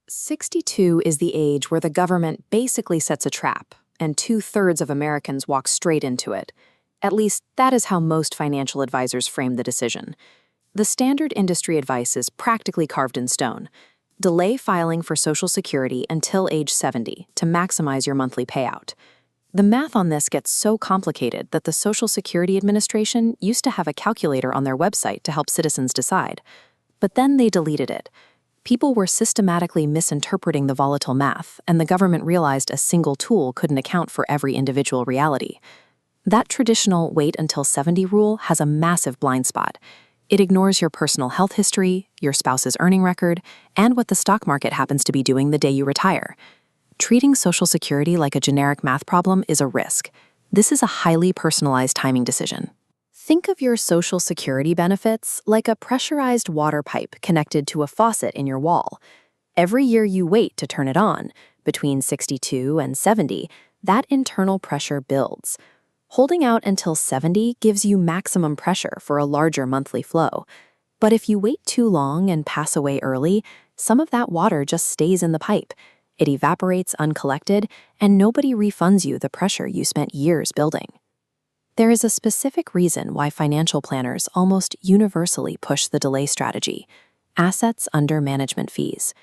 62 is the age where the government basically sets a trap, and 2/3 of Americans walk straight into it. At least, that is how most financial advisors frame the decision. The standard industry advice is practically carved in stone. Delay filing for Social Security until age 70 to maximize your monthly payout. The math on this gets so complicated that the Social Security Administration used to have a calculator on their website to help citizens decide. But then they deleted it. People were systematically misinterpreting the volatile math, and the government realized a single tool couldn't account for every individual reality. That traditional wait until 70 rule has a massive blind spot. It ignores your personal health history, your spouse's earning record, and what the stock market happens to be doing the day you retire. Treating Social Security like a generic math problem is a risk. This is a highly personalized timing decision. Think of your Social Security benefits like a pressurized water pipe connected to a faucet in your wall. Every year you wait to turn it on, between 62 and 70, that internal pressure builds. Holding out until 70 gives you maximum pressure for a larger monthly flow. But if you wait too long and pass away early, some of that water just stays in the pipe. It evaporates uncollected, and nobody refunds you the pressure you spent years building. There is a specific reason why financial planners almost universally push the delay strategy: assets under management fees.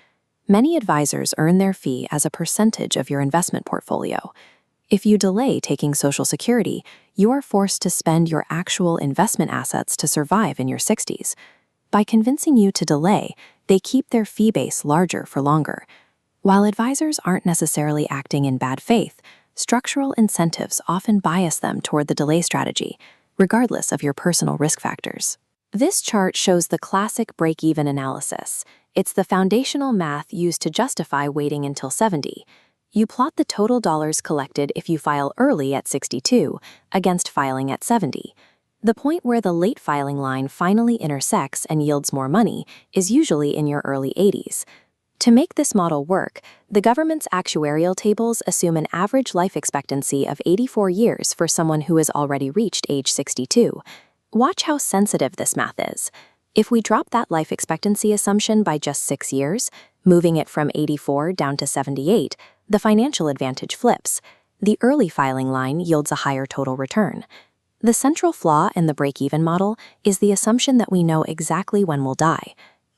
Many advisors earn their fee as a percentage of your investment portfolio. If you delay taking Social Security, you are forced to spend your actual investment assets to survive in your 60s. By convincing you to delay, they keep their fee base larger for longer. While advisors aren't necessarily acting in bad faith, structural incentives often bias them toward the delay strategy, regardless of your personal risk factors. This chart shows the classic break-even analysis. It's the foundational math used to justify waiting until 70. You plot the total dollars collected if you file early at 62 against filing at 70. The point where the late filing line finally intersects and yields more money is usually in your early 80s. To make this model work, the government's actuarial tables assume an average life expectancy of 84 years for someone who has already reached age 62. Watch how sensitive this math is. If we drop that life expectancy assumption by just 6 years, moving it from 84 down to 78, the financial advantage flips. The early filing line yields a higher total return. The central flaw in the break-even model is the assumption that we know exactly when we'll die.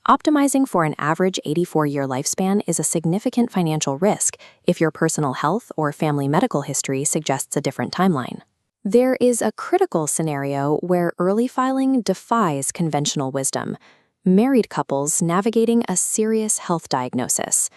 Optimizing for an average 84-year lifespan is a significant financial risk if your personal health or family medical history suggests a different timeline. There is a critical scenario where early filing defies conventional wisdom: married couples navigating a serious health diagnosis.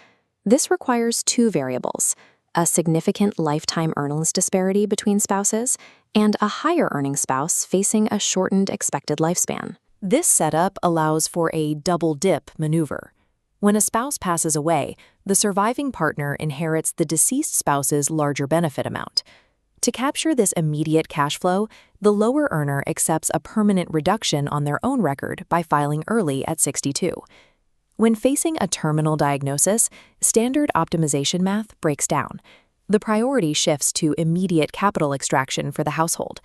This requires two variables: a significant lifetime earnings disparity between spouses and a higher-earning spouse facing a shortened expected lifespan. This setup allows for a double-dip maneuver. When a spouse passes away, the surviving partner inherits the deceased spouse's larger benefit amount. To capture this immediate cash flow, the lower earner accepts a permanent reduction on their own record by filing early at 62. When facing a terminal diagnosis, standard optimization math breaks down. The priority shifts to immediate capital extraction for the household.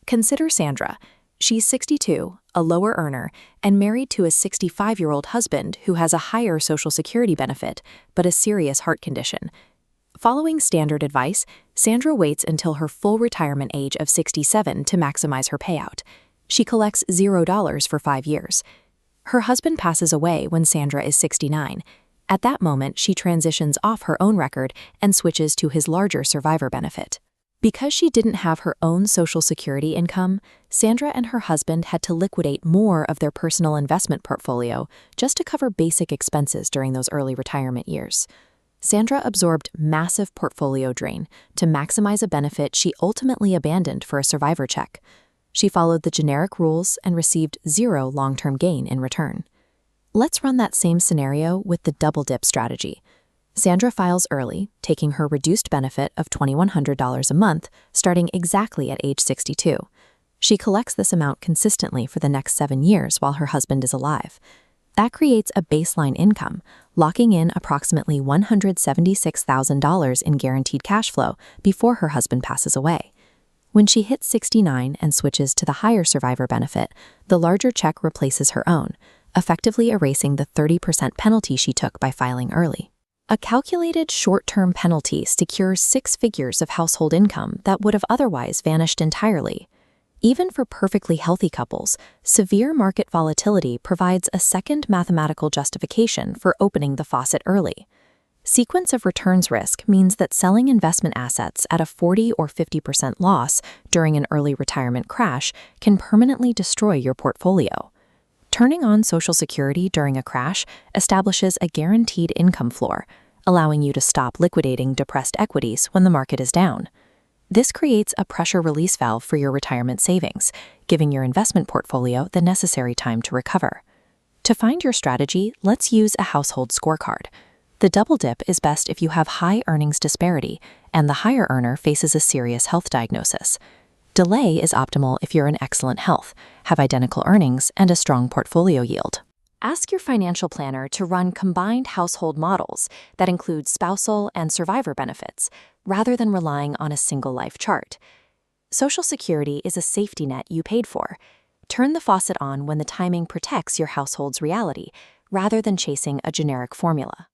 Consider Sandra. She's 62, a lower earner, and married to a 65-year-old husband who has a higher Social Security benefit, but a serious heart condition. Following standard advice, Sandra waits until her full retirement age of 67 to maximize her payout. She collects $0 for 5 years. Her husband passes away when Sandra is 69. At that moment, she transitions off her own record and switches to his larger survivor benefit. Because she didn't have her own Social Security income, Sandra and her husband had to liquidate more of their personal investment portfolio just to cover basic expenses during those early retirement years. Sandra absorbed massive portfolio drain to maximize a benefit she ultimately abandoned for a survivor check. She followed the generic rules and received zero long-term gain in return. Let's run that same scenario with the double-dip strategy. Sandra files early, taking her reduced benefit of $2,100 a month, starting exactly at age 62. She collects this amount consistently for the next 7 years while her husband is alive. That creates a baseline income, locking in approximately $176,000 in guaranteed cash flow before her husband passes away. When she hits 69 and switches to the higher survivor benefit, the larger check replaces her own, effectively erasing the 30% penalty she took by filing early. A calculated short-term penalty secures 6 figures of household income that would have otherwise vanished entirely. Even for perfectly healthy couples, severe market volatility provides a second mathematical justification for opening the faucet early. Sequence of returns risk means that selling investment assets at a 40 or 50% loss during an early retirement crash can permanently destroy your portfolio. Turning on Social Security during a crash establishes a guaranteed income floor, allowing you to stop liquidating depressed equities when the market is down. This creates a pressure release valve for your retirement savings, giving your investment portfolio the necessary time to recover. To find your strategy, let's use a household scorecard. The double dip is best if you have high earnings disparity and the higher earner faces a serious health diagnosis. Delay is optimal if you're in excellent health, have identical earnings, and a strong portfolio yield. Ask your financial planner to run combined household models that include spousal and survivor benefits, rather than relying on a single life chart. Social Security is a safety net you paid for. Turn the faucet on when the timing protects your household's reality, rather than chasing a generic formula.